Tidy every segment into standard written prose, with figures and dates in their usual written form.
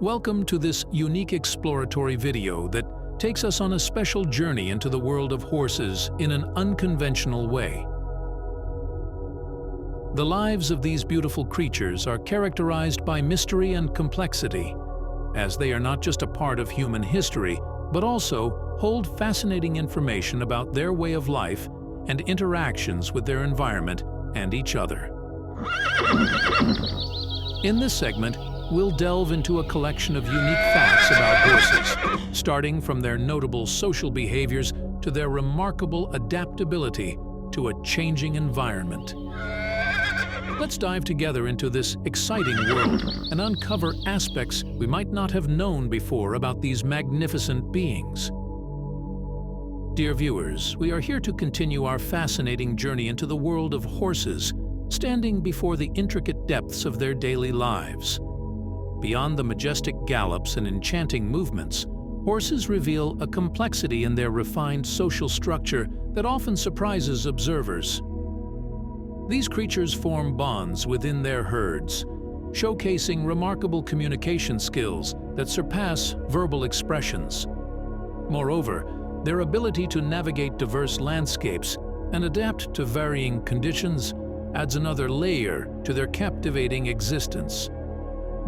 Welcome to this unique exploratory video that takes us on a special journey into the world of horses in an unconventional way. The lives of these beautiful creatures are characterized by mystery and complexity, as they are not just a part of human history, but also hold fascinating information about their way of life and interactions with their environment and each other. In this segment, we'll delve into a collection of unique facts about horses, starting from their notable social behaviors to their remarkable adaptability to a changing environment. Let's dive together into this exciting world and uncover aspects we might not have known before about these magnificent beings. Dear viewers, we are here to continue our fascinating journey into the world of horses, standing before the intricate depths of their daily lives. Beyond the majestic gallops and enchanting movements, horses reveal a complexity in their refined social structure that often surprises observers. These creatures form bonds within their herds, showcasing remarkable communication skills that surpass verbal expressions. Moreover, their ability to navigate diverse landscapes and adapt to varying conditions adds another layer to their captivating existence.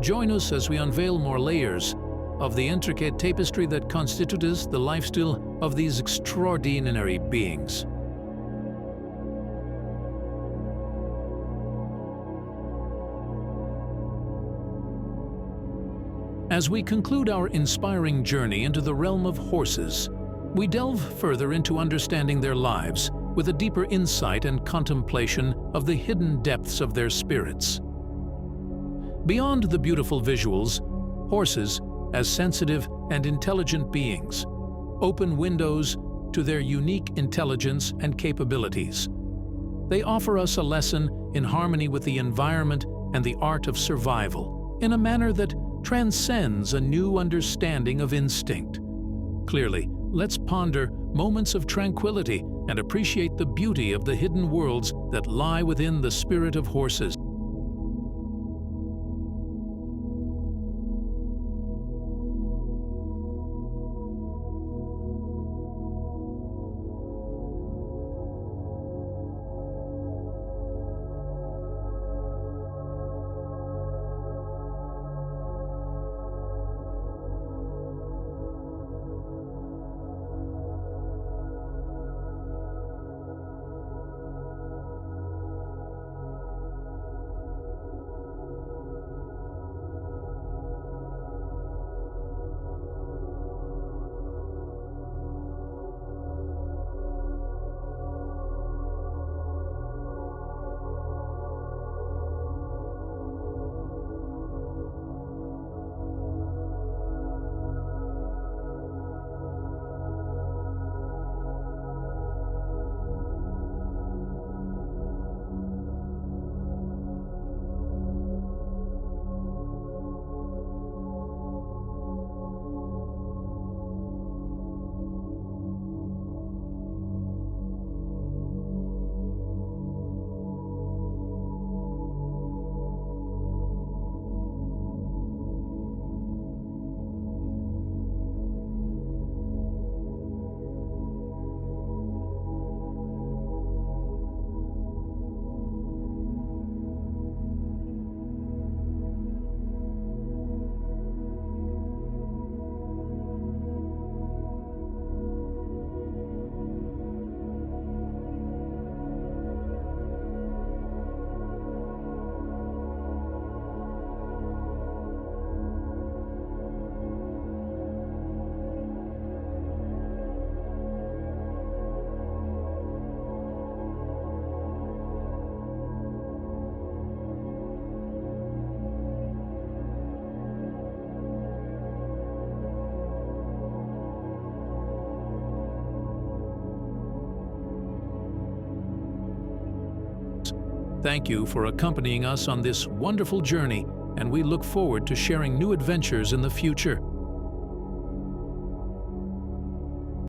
Join us as we unveil more layers of the intricate tapestry that constitutes the lifestyle of these extraordinary beings. As we conclude our inspiring journey into the realm of horses, we delve further into understanding their lives with a deeper insight and contemplation of the hidden depths of their spirits. Beyond the beautiful visuals, horses, as sensitive and intelligent beings, open windows to their unique intelligence and capabilities. They offer us a lesson in harmony with the environment and the art of survival, in a manner that transcends a new understanding of instinct. Clearly, let's ponder moments of tranquility and appreciate the beauty of the hidden worlds that lie within the spirit of horses. Thank you for accompanying us on this wonderful journey, and we look forward to sharing new adventures in the future.